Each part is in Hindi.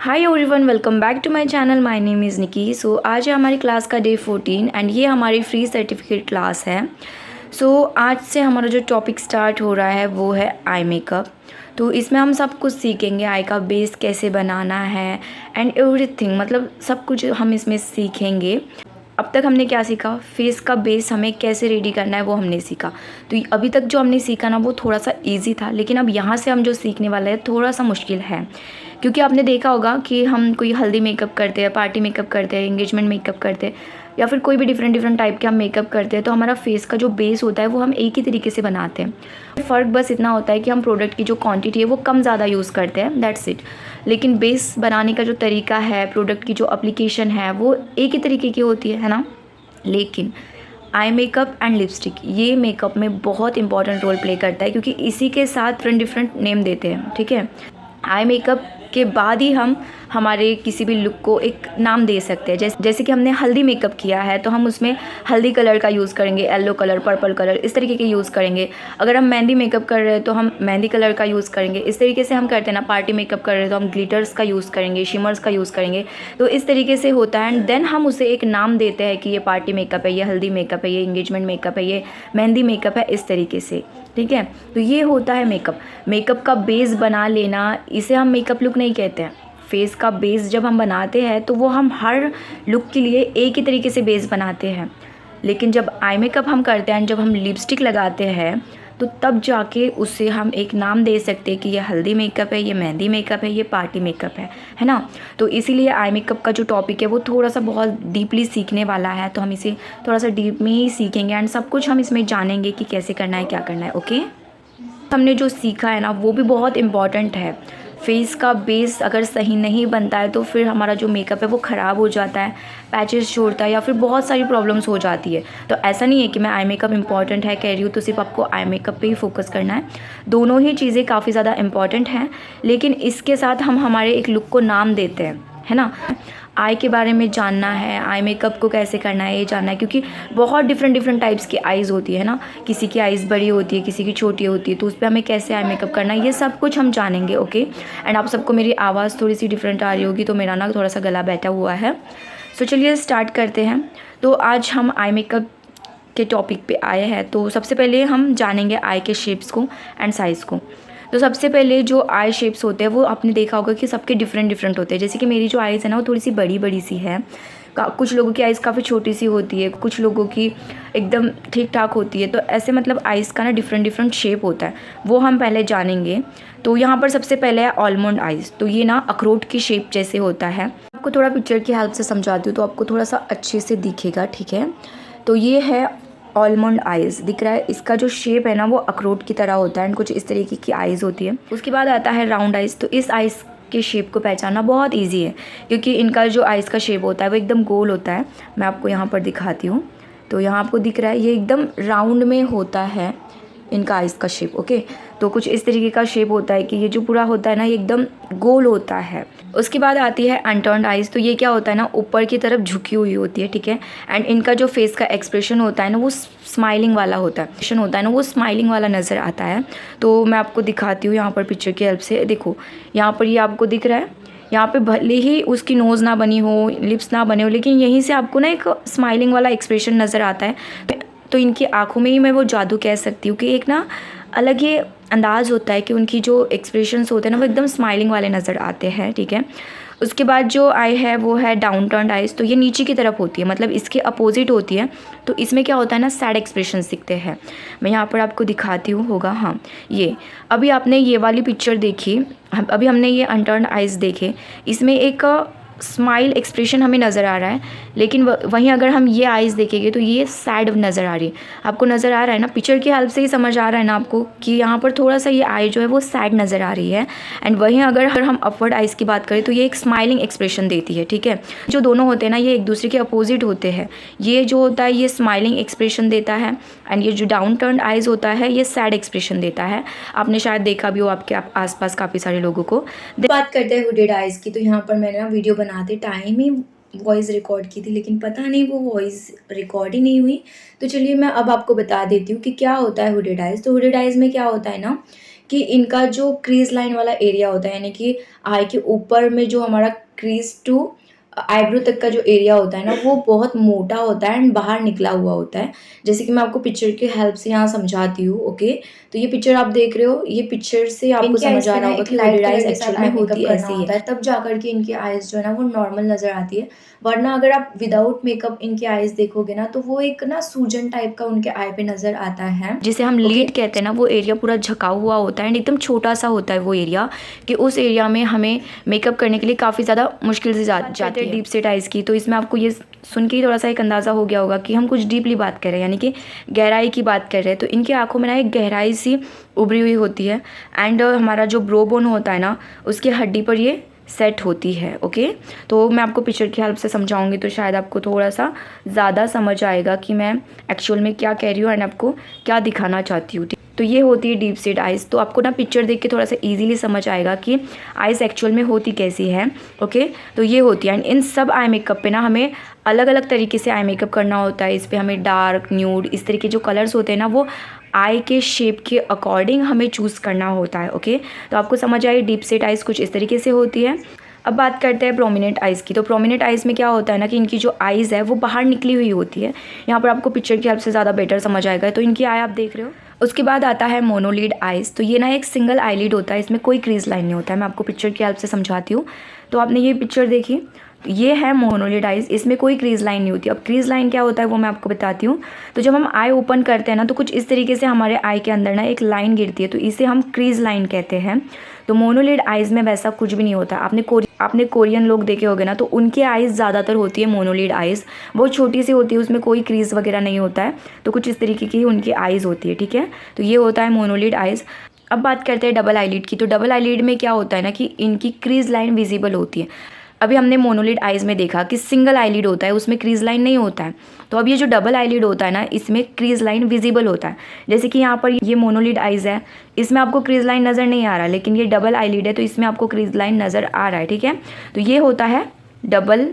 Hi everyone, welcome back to my channel. My name is Nikki. So आज है हमारी क्लास का डे 14 एंड ये हमारी फ्री सर्टिफिकेट क्लास है। सो आज से हमारा जो टॉपिक स्टार्ट हो रहा है वो है आई मेकअप। तो इसमें हम सब कुछ सीखेंगे, आई का बेस कैसे बनाना है एंड एवरीथिंग, मतलब सब कुछ हम इसमें सीखेंगे। अब तक हमने क्या सीखा, फेस का बेस हमें कैसे रेडी करना है वो हमने सीखा। तो अभी तक जो हमने सीखा ना वो थोड़ा सा इजी था, लेकिन अब यहाँ से हम जो सीखने वाले हैं थोड़ा सा मुश्किल है। क्योंकि आपने देखा होगा कि हम कोई हल्दी मेकअप करते हैं, पार्टी मेकअप करते हैं, एंगेजमेंट मेकअप करते हैं या फिर कोई भी डिफरेंट टाइप के हम मेकअप करते हैं, तो हमारा फेस का जो बेस होता है वो हम एक ही तरीके से बनाते हैं। फ़र्क बस इतना होता है कि हम प्रोडक्ट की जो क्वांटिटी है वो कम ज़्यादा यूज़ करते हैं, दैट्स इट। लेकिन बेस बनाने का जो तरीका है, प्रोडक्ट की जो एप्लीकेशन है वो एक ही तरीके की होती है ना। लेकिन आई मेकअप एंड लिपस्टिक ये मेकअप में बहुत इंपॉर्टेंट रोल प्ले करता है, क्योंकि इसी के साथ डिफरेंट नेम देते हैं, ठीक है। आई मेकअप के बाद ही हम हमारे किसी भी लुक को एक नाम दे सकते हैं। जैसे कि हमने हल्दी मेकअप किया है तो हम उसमें हल्दी कलर का यूज़ करेंगे, येलो कलर, पर्पल कलर, इस तरीके के यूज़ करेंगे। अगर हम मेहंदी मेकअप कर रहे हैं तो हम मेहंदी कलर का यूज़ करेंगे। इस तरीके से हम करते हैं ना। पार्टी मेकअप कर रहे हैं तो हम ग्लिटर्स का यूज़ करेंगे, शिमर्स का यूज़ करेंगे। तो इस तरीके से होता है एंड देन हम उसे एक नाम देते हैं कि ये पार्टी मेकअप है, ये हल्दी मेकअप है, ये इंगेजमेंट मेकअप है, ये मेहंदी मेकअप है, इस तरीके से, ठीक है। तो ये होता है मेकअप। मेकअप का बेस बना लेना, इसे हम मेकअप लुक नहीं कहते हैं। फेस का बेस जब हम बनाते हैं तो वो हम हर लुक के लिए एक ही तरीके से बेस बनाते हैं। लेकिन जब आई मेकअप हम करते हैं, जब हम लिपस्टिक लगाते हैं, तो तब जाके उसे हम एक नाम दे सकते हैं कि ये हल्दी मेकअप है, ये मेहंदी मेकअप है, ये पार्टी मेकअप है ना। तो इसीलिए आई मेकअप का जो टॉपिक है वो थोड़ा सा बहुत डीपली सीखने वाला है। तो हम इसे थोड़ा सा डीप में ही सीखेंगे एंड सब कुछ हम इसमें जानेंगे कि कैसे करना है, क्या करना है, ओके। हमने जो सीखा है ना वो भी बहुत इम्पॉर्टेंट है। फेस का बेस अगर सही नहीं बनता है तो फिर हमारा जो मेकअप है वो ख़राब हो जाता है, पैचेस छोड़ता है या फिर बहुत सारी प्रॉब्लम्स हो जाती है। तो ऐसा नहीं है कि मैं आई मेकअप इम्पॉर्टेंट है कह रही हूँ तो सिर्फ आपको आई मेकअप पे ही फोकस करना है। दोनों ही चीज़ें काफ़ी ज़्यादा इम्पॉर्टेंट हैं, लेकिन इसके साथ हम हमारे एक लुक को नाम देते हैं, है ना। आई के बारे में जानना है, आई मेकअप को कैसे करना है ये जानना है, क्योंकि बहुत डिफरेंट टाइप्स की आइज़ होती है ना। किसी की आइज़ बड़ी होती है, किसी की छोटी होती है, तो उस पर हमें कैसे आई मेकअप करना है ये सब कुछ हम जानेंगे, ओके। एंड आप सबको मेरी आवाज़ थोड़ी सी डिफरेंट आ रही होगी तो मेरा ना थोड़ा सा गला बैठा हुआ है। सो चलिए स्टार्ट करते हैं। तो आज हम आई मेकअप के टॉपिक पे आए हैं। तो सबसे पहले हम जानेंगे आई के शेप्स को एंड साइज़ को। तो सबसे पहले जो आई शेप्स होते हैं वो आपने देखा होगा कि सबके डिफरेंट होते हैं। जैसे कि मेरी जो आइज़ है ना वो थोड़ी सी बड़ी सी है। कुछ लोगों की आइज़ काफ़ी छोटी सी होती है, कुछ लोगों की एकदम ठीक ठाक होती है। तो ऐसे मतलब आइज़ का ना डिफरेंट शेप होता है, वो हम पहले जानेंगे। तो यहाँ पर सबसे पहले है आलमंड आइज़। तो ये ना अखरोट की शेप जैसे होता है। आपको थोड़ा पिक्चर की हेल्प से समझाती हूँ तो आपको थोड़ा सा अच्छे से दिखेगा, ठीक है। तो ये है आलमंड आइज़, दिख रहा है। इसका जो शेप है ना वो अखरोट की तरह होता है एंड कुछ इस तरीके की आइज़ होती है। उसके बाद आता है राउंड आइज़। तो इस आइज़ के शेप को पहचानना बहुत इजी है, क्योंकि इनका जो आइज़ का शेप होता है वो एकदम गोल होता है। मैं आपको यहाँ पर दिखाती हूँ। तो यहाँ आपको दिख रहा है ये एकदम राउंड में होता है इनका आइज़ का शेप, ओके। तो कुछ इस तरीके का शेप होता है कि ये जो पूरा होता है ना ये एकदम गोल होता है। उसके बाद आती है अनटर्न्ड आइज़। तो ये क्या होता है ना, ऊपर की तरफ झुकी हुई होती है, ठीक है। एंड इनका जो फेस का एक्सप्रेशन होता है ना वो स्माइलिंग वाला होता है वो स्माइलिंग वाला नज़र आता है। तो मैं आपको दिखाती हूँ यहाँ पर पिक्चर की हेल्प से। देखो यहाँ पर ये आपको दिख रहा है, यहाँ पे भले ही उसकी नोज़ ना बनी हो, लिप्स ना बने हो, लेकिन यहीं से आपको ना एक स्माइलिंग वाला एक्सप्रेशन नज़र आता है। तो इनकी आँखों में ही मैं वो जादू कह सकती हूँ कि एक ना अलग ही अंदाज़ होता है कि उनकी जो एक्सप्रेशंस होते हैं ना वो एकदम स्माइलिंग वाले नज़र आते हैं, ठीक है। उसके बाद जो आई है वो है डाउन टर्न्ड आइज़। तो ये नीचे की तरफ होती है, मतलब इसके अपोजिट होती है। तो इसमें क्या होता है ना, सैड एक्सप्रेशंस दिखते हैं। मैं यहाँ पर आपको दिखाती हूँ, होगा हाँ ये। अभी आपने ये वाली पिक्चर देखी, अभी हमने ये अनटर्न्ड आइज़ देखे। इसमें एक स्माइल एक्सप्रेशन हमें नज़र आ रहा है, लेकिन वहीं अगर हम ये आइज़ देखेंगे तो ये सैड नज़र आ रही है। आपको नज़र आ रहा है ना, पिक्चर की हेल्प से ही समझ आ रहा है ना आपको कि यहाँ पर थोड़ा सा ये आई जो है वो सैड नज़र आ रही है। एंड वहीं अगर हम अपवर्ड आइज़ की बात करें तो ये एक स्माइलिंग एक्सप्रेशन देती है, ठीक है। जो दोनों होते हैं ना ये एक दूसरे के अपोजिट होते हैं। ये जो होता है ये स्माइलिंग एक्सप्रेशन देता है एंड ये जो डाउन टर्न्ड आइज़ होता है ये सैड एक्सप्रेशन देता है। आपने शायद देखा भी हो आपके आसपास काफ़ी सारे लोगों को। बात करते हैं हुडेड आइज़ की। तो यहाँ पर मैंने ना वीडियो बनाते टाइम ही वॉइस रिकॉर्ड की थी, लेकिन पता नहीं वो वॉइस रिकॉर्ड ही नहीं हुई। तो चलिए मैं अब आपको बता देती हूँ कि क्या होता है हुडेड आइज़। तो हुडेड आइज़ में क्या होता है ना कि इनका जो क्रीज लाइन वाला एरिया होता है, यानी कि आई के ऊपर में जो हमारा क्रीज टू आईब्रो तक का जो एरिया होता है ना, वो बहुत मोटा होता है एंड बाहर निकला हुआ होता है। जैसे कि मैं आपको पिक्चर की हेल्प से यहाँ समझाती हूँ। ओके, तो ये पिक्चर आप देख रहे हो, ये पिक्चर से आपको समझ आ रहा होगा कि लाइट आइज एक्चुअल में होती ऐसे ही है, तब जाकर के इनकी आइज जो है ना वो नॉर्मल नजर आती है। वरना अगर आप विदाउट मेकअप इनके आइज देखोगे ना, तो वो एक ना सूजन टाइप का उनके आई पे नजर आता है, जिसे हम लीड कहते हैं ना। वो एरिया पूरा झका हुआ होता है एंड एकदम छोटा सा होता है वो एरिया, कि उस एरिया में हमें मेकअप करने के लिए काफ़ी ज़्यादा मुश्किल से जाती है डीप सेट आइज़ की। तो इसमें आपको ये सुन के ही थोड़ा सा एक अंदाज़ा हो गया होगा कि हम कुछ डीपली बात कर रहे हैं, यानी कि गहराई की बात कर रहे हैं। तो इनकी आंखों में ना एक गहराई सी उभरी हुई होती है एंड हमारा जो ब्रो बोन होता है ना, उसकी हड्डी पर ये सेट होती है। ओके, तो मैं आपको पिक्चर की हेल्प से समझाऊंगी तो शायद आपको थोड़ा सा ज़्यादा समझ आएगा कि मैं एक्चुअल में क्या कह रही हूँ एंड आपको क्या दिखाना चाहती हूँ। तो ये होती है डीप सेट आइज़। तो आपको ना पिक्चर देख के थोड़ा सा इजीली समझ आएगा कि आइज़ एक्चुअल में होती कैसी है। ओके, तो ये होती है एंड इन सब आई मेकअप पे ना हमें अलग अलग तरीके से आई मेकअप करना होता है। इस पर हमें डार्क, न्यूड, इस तरीके जो कलर्स होते हैं ना, वो आई के शेप के अकॉर्डिंग हमें चूज़ करना होता है। ओके, तो आपको समझ आई डीप सेट आइज़ कुछ इस तरीके से होती है। अब बात करते हैं प्रोमिनेंट आइज़ की। तो प्रोमिनेंट आइज़ में क्या होता है ना कि इनकी जो आइज़ है वो बाहर निकली हुई होती है। यहाँ पर आपको पिक्चर की हेल्प से ज़्यादा बेटर समझ आएगा। तो इनकी आई आप देख रहे हो। उसके बाद आता है मोनोलिड आइज़। तो ये ना एक सिंगल आईलिड होता है, इसमें कोई क्रीज लाइन नहीं होता है। मैं आपको पिक्चर की हेल्प से समझाती हूँ। तो आपने ये पिक्चर देखी, तो ये है मोनोलिड आइज़, इसमें कोई क्रीज लाइन नहीं होती। अब क्रीज लाइन क्या होता है वो मैं आपको बताती हूँ। तो जब हम आई ओपन करते हैं ना, तो कुछ इस तरीके से हमारे आई के अंदर ना एक लाइन गिरती है, तो इसे हम क्रीज लाइन कहते हैं। तो मोनोलिड आइज़ में वैसा कुछ भी नहीं होता। आपने कोरियन लोग देखे होंगे ना, तो उनकी आइज़ ज़्यादातर होती है मोनोलिड आइज़, बहुत छोटी सी होती है, उसमें कोई क्रीज वगैरह नहीं होता है। तो कुछ इस तरीके की उनकी आइज़ होती है। ठीक है, तो ये होता है मोनोलिड आइज़। अब बात करते हैं डबल आईलिड की। तो डबल आईलिड में क्या होता है ना कि इनकी क्रीज लाइन विजिबल होती है। अभी हमने मोनोलिड आइज़ में देखा कि सिंगल आईलिड होता है, उसमें क्रीज लाइन नहीं होता है। तो अब ये जो डबल आईलिड होता है ना, इसमें क्रीज लाइन विजिबल होता है। जैसे कि यहाँ पर ये मोनोलिड आइज़ है, इसमें आपको क्रीज लाइन नज़र नहीं आ रहा, लेकिन ये डबल आईलिड है तो इसमें आपको क्रीज लाइन नज़र आ रहा है। ठीक है, तो ये होता है डबल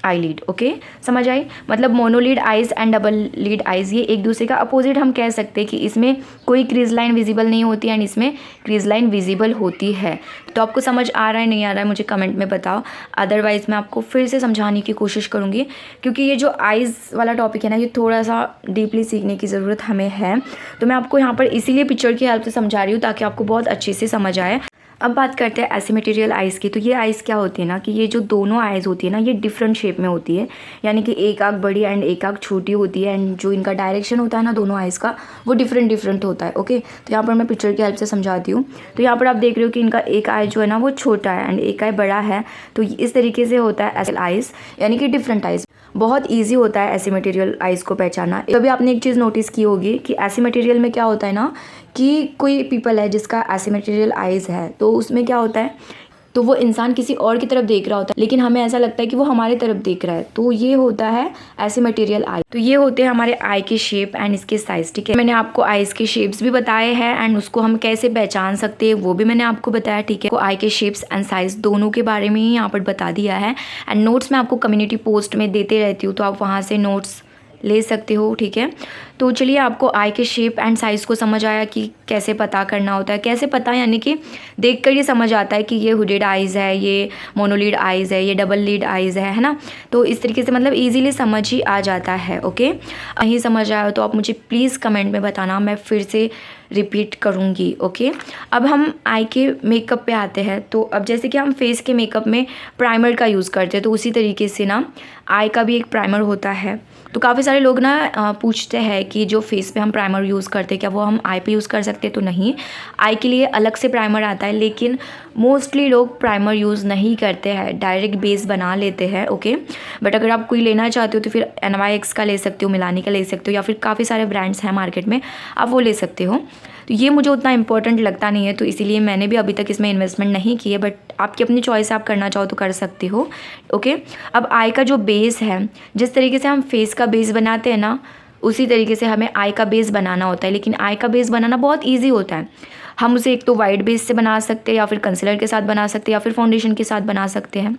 आईलिड। ओके, समझ आई। मतलब monolid eyes and double lid eyes ये एक दूसरे का अपोजिट हम कह सकते हैं कि इसमें कोई क्रीज लाइन विजिबल नहीं होती एंड इसमें क्रीज लाइन विजिबल होती है। तो आपको समझ आ रहा है नहीं आ रहा है मुझे कमेंट में बताओ, अदरवाइज़ मैं आपको फिर से समझाने की कोशिश करूँगी, क्योंकि ये जो आइज़ वाला टॉपिक है ना, ये थोड़ा सा डीपली सीखने की ज़रूरत हमें है। तो मैं आपको यहाँ पर इसीलिए पिक्चर की हेल्प से समझा रही हूँ ताकि आपको बहुत अच्छे से समझ आए। अब बात करते हैं एसिमेट्रियल आइज़ की। तो ये आइज़ क्या होती है ना कि ये जो दोनों आइज़ होती है ना, ये डिफरेंट शेप में होती है, यानी कि एक आँख बड़ी एंड एक आँख छोटी होती है एंड जो इनका डायरेक्शन होता है ना दोनों आइज़ का, वो डिफरेंट होता है। ओके, तो यहाँ पर मैं पिक्चर की हेल्प से समझाती हूँ। तो यहाँ पर आप देख रहे हो कि इनका एक आई जो है ना वो छोटा है एंड एक आई बड़ा है। तो इस तरीके से होता है एसिल आइज़, यानी कि डिफरेंट आइज़। बहुत ईजी होता है एसिमेट्रियल आइज़ को पहचानना। तभी आपने एक चीज़ नोटिस की होगी कि एसिमेट्रियल में क्या होता है ना कि कोई पीपल है जिसका एसिमेट्रियल आइज़ है, तो उसमें क्या होता है, तो वो इंसान किसी और की तरफ देख रहा होता है, लेकिन हमें ऐसा लगता है कि वो हमारी तरफ देख रहा है। तो ये होता है एसिमेट्रियल आई। तो ये होते हैं हमारे आई के शेप एंड इसके साइज। ठीक है, मैंने आपको आईज के शेप्स भी बताए हैं एंड उसको हम कैसे पहचान सकते हैं वो भी मैंने आपको बताया। ठीक है, आई के शेप्स एंड साइज दोनों के बारे में ही यहाँ पर बता दिया है एंड नोट्स मैं आपको कम्युनिटी पोस्ट में देते रहती हूँ, तो आप वहाँ से नोट्स ले सकते हो। ठीक है, तो चलिए आपको आई के शेप एंड साइज़ को समझ आया कि कैसे पता करना होता है। कैसे पता, यानी कि देखकर ये समझ आता है कि ये हुडेड आइज़ है, ये मोनोलिड आइज़ है, ये डबल लिड आइज़ है ना। तो इस तरीके से मतलब इजीली समझ ही आ जाता है। ओके, नहीं समझ आया तो आप मुझे प्लीज़ कमेंट में बताना, मैं फिर से रिपीट करूँगी। ओके, अब हम आई के मेकअप पे आते हैं। तो अब जैसे कि हम फेस के मेकअप में प्राइमर का यूज़ करते हैं, तो उसी तरीके से ना आई का भी एक प्राइमर होता है। तो काफ़ी सारे लोग ना पूछते हैं कि जो फेस पे हम प्राइमर यूज़ करते हैं क्या वो हम आई पे यूज़ कर सकते हैं। तो नहीं, आई के लिए अलग से प्राइमर आता है, लेकिन मोस्टली लोग प्राइमर यूज़ नहीं करते हैं, डायरेक्ट बेस बना लेते हैं। ओके, बट अगर आप कोई लेना चाहते हो तो फिर NYX का ले सकते हो, मिलानी का ले सकते हो, या फिर काफ़ी सारे ब्रांड्स हैं मार्केट में, आप वो ले सकते हो। तो ये मुझे उतना इंपॉर्टेंट लगता नहीं है, तो इसीलिए मैंने भी अभी तक इसमें इन्वेस्टमेंट नहीं की है, बट आपकी अपनी चॉइस, आप करना चाहो तो कर सकते हो। ओके, अब आई का जो बेस है, जिस तरीके से हम फेस का बेस बनाते हैं ना, उसी तरीके से हमें आई का बेस बनाना होता है। लेकिन आई का बेस बनाना बहुत ईजी होता है। हम उसे एक तो वाइट बेस से बना सकते हैं, या फिर कंसीलर के साथ बना सकते हैं, या फिर फाउंडेशन के साथ बना सकते हैं।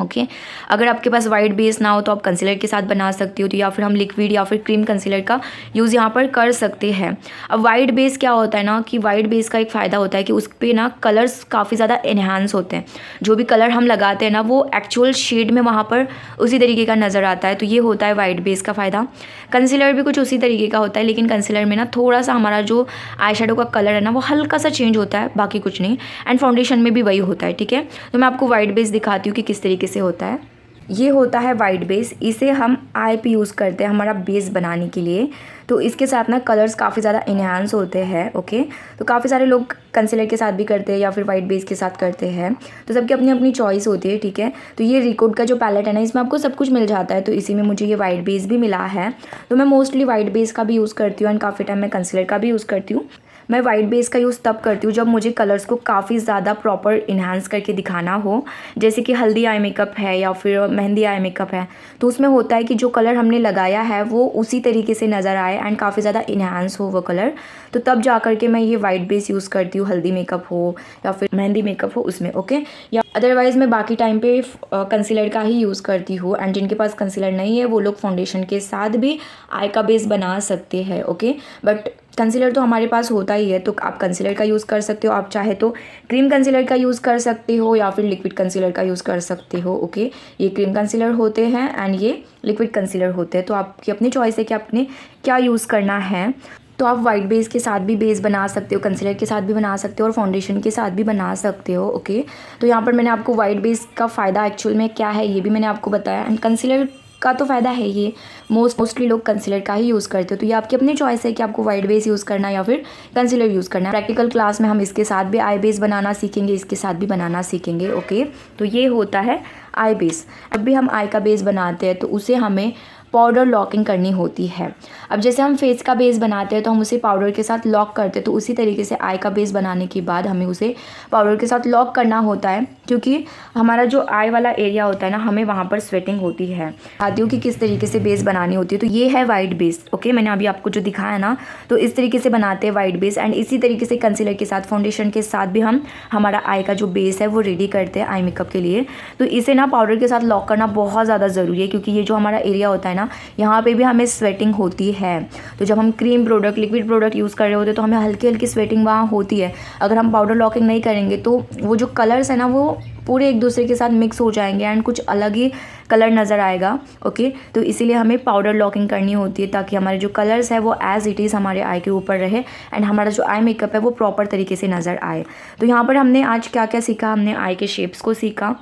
ओके अगर आपके पास वाइट बेस ना हो तो आप कंसीलर के साथ बना सकते हो, तो या फिर हम लिक्विड या फिर क्रीम कंसीलर का यूज़ यहाँ पर कर सकते हैं। अब वाइट बेस क्या होता है ना कि वाइट बेस का एक फ़ायदा होता है कि उस पर ना कलर्स काफ़ी ज़्यादा इन्हांस होते हैं। जो भी कलर हम लगाते हैं ना वो एक्चुअल शेड में वहाँ पर उसी तरीके का नज़र आता है, तो ये होता है वाइट बेस का फ़ायदा। कंसीलर भी कुछ उसी तरीके का होता है, लेकिन कंसीलर में ना थोड़ा सा हमारा जो आई शेडो का कलर है ना वो हल्का सा चेंज होता है, बाकी कुछ नहीं। एंड फाउंडेशन में भी वही होता है, ठीक है। तो मैं आपको वाइट बेस दिखाती हूँ कि किस तरीके से होता है। ये होता है वाइट बेस, इसे हम आई पे यूज़ करते हैं हमारा बेस बनाने के लिए। तो इसके साथ ना कलर्स काफ़ी ज़्यादा इन्हांस होते हैं। ओके तो काफ़ी सारे लोग कंसीलर के साथ भी करते हैं या फिर वाइट बेस के साथ करते हैं, तो सबकी अपनी अपनी चॉइस होती है, ठीक है। तो ये रिकोड का जो पैलेट है ना इसमें आपको सब कुछ मिल जाता है, तो इसी में मुझे ये वाइट बेस भी मिला है। तो मैं मोस्टली वाइट बेस का भी यूज़ करती हूँ एंड काफ़ी टाइम मैं कंसीलर का भी यूज़ करती हूँ। मैं वाइट बेस का यूज़ तब करती हूँ जब मुझे कलर्स को काफ़ी ज़्यादा प्रॉपर इन्हांस करके दिखाना हो, जैसे कि हल्दी आई मेकअप है या फिर मेहंदी आई मेकअप है। तो उसमें होता है कि जो कलर हमने लगाया है वो उसी तरीके से नज़र आए एंड काफ़ी ज़्यादा इन्हांस हो वो कलर, तो तब जा कर के मैं ये वाइट बेस यूज़ करती हूँ, हल्दी मेकअप हो या फिर मेहंदी मेकअप हो उसमें। ओके या अदरवाइज़ मैं बाकी टाइम पे कंसीलर का ही यूज़ करती हूँ। एंड जिनके पास कंसीलर नहीं है वो लोग फाउंडेशन के साथ भी आई का बेस बना सकते हैं। ओके बट कंसीलर तो हमारे पास होता ही है, तो आप कंसीलर का यूज़ कर सकते हो। आप चाहे तो क्रीम कंसीलर का यूज़ कर सकते हो या फिर लिक्विड कंसीलर का यूज़ कर सकते हो। ओके ये क्रीम कंसीलर होते हैं एंड ये लिक्विड कंसीलर होते हैं, तो आपकी अपनी चॉइस है कि आपने क्या यूज़ करना है। तो आप वाइट बेस के साथ भी बेस बना सकते हो, कंसीलर के साथ भी बना सकते हो और फाउंडेशन के साथ भी बना सकते हो। ओके तो यहाँ पर मैंने आपको वाइट बेस का फ़ायदा एक्चुअल में क्या है ये भी मैंने आपको बताया, एंड कंसीलर का तो फ़ायदा है ये, मोस्टली लोग कंसीलर का ही यूज़ करते हो। तो ये आपकी अपनी चॉइस है कि आपको वाइट बेस यूज़ करना है या फिर कंसीलर यूज़ करना है। प्रैक्टिकल क्लास में हम इसके साथ भी आई बेस बनाना सीखेंगे, इसके साथ भी बनाना सीखेंगे। ओके तो ये होता है आई बेस। अब भी हम आई का बेस बनाते हैं तो उसे हमें पाउडर लॉकिंग करनी होती है। अब जैसे हम फेस का बेस बनाते हैं तो हम उसे पाउडर के साथ लॉक करते हैं, तो उसी तरीके से आई का बेस बनाने के बाद हमें उसे पाउडर के साथ लॉक करना होता है, क्योंकि हमारा जो आई वाला एरिया होता है ना हमें वहाँ पर स्वेटिंग होती है। बताती हूँ कि किस तरीके से बेस बनानी होती है। तो ये है वाइट बेस। ओके मैंने अभी आपको जो दिखाया ना तो इस तरीके से बनाते हैं वाइट बेस, एंड इसी तरीके से कंसीलर के साथ फाउंडेशन के साथ भी हम हमारा आई का जो बेस है वो रेडी करते हैं आई मेकअप के लिए। तो इसे ना पाउडर के साथ लॉक करना बहुत ज़्यादा ज़रूरी है, क्योंकि ये जो हमारा एरिया होता है ना यहाँ पे भी हमें स्वेटिंग होती है। तो जब हम cream product liquid product use कर रहे होते हैं तो हमें हल्की हल्की स्वेटिंग वहाँ होती है। अगर हम पाउडर लॉकिंग नहीं करेंगे तो वो जो कलर्स है ना वो पूरे एक दूसरे के साथ मिक्स हो जाएंगे एंड कुछ अलग ही कलर नज़र आएगा। ओके तो इसीलिए हमें पाउडर लॉकिंग करनी होती है ताकि हमारे जो कलर्स है वो एज़ इट इज़ हमारे आई के ऊपर रहे एंड हमारा जो आई मेकअप है वो प्रॉपर तरीके से नज़र आए। तो यहाँ पर हमने आज क्या क्या सीखा, हमने आई के शेप्स को सीखा।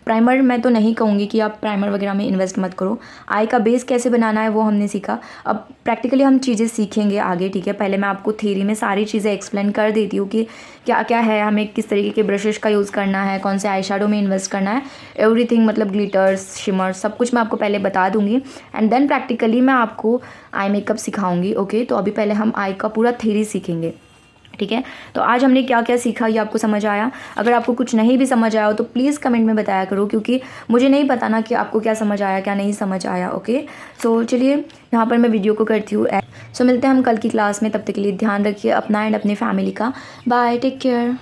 प्राइमर मैं तो नहीं कहूँगी कि आप प्राइमर वगैरह में इन्वेस्ट मत करो। आई का बेस कैसे बनाना है वो हमने सीखा। अब प्रैक्टिकली हम चीज़ें सीखेंगे आगे, ठीक है। पहले मैं आपको थ्योरी में सारी चीज़ें एक्सप्लेन कर देती हूँ कि क्या क्या है, हमें किस तरीके के ब्रशेस का यूज़ करना है, कौन से आई शेडो में इन्वेस्ट करना है, एवरीथिंग मतलब ग्लिटर्स शिमर्स सब कुछ मैं आपको पहले बता दूँगी एंड देन प्रैक्टिकली मैं आपको आई मेकअप सिखाऊँगी। ओके तो अभी पहले हम आई का पूरा थ्योरी सीखेंगे, ठीक है। तो आज हमने क्या क्या सीखा ये आपको समझ आया। अगर आपको कुछ नहीं भी समझ आया हो तो प्लीज़ कमेंट में बताया करो, क्योंकि मुझे नहीं पता ना कि आपको क्या समझ आया क्या नहीं समझ आया। ओके सो चलिए यहाँ पर मैं वीडियो को करती हूँ। सो मिलते हैं हम कल की क्लास में, तब तक के लिए ध्यान रखिए अपना एंड अपनी फैमिली का। Bye, take care.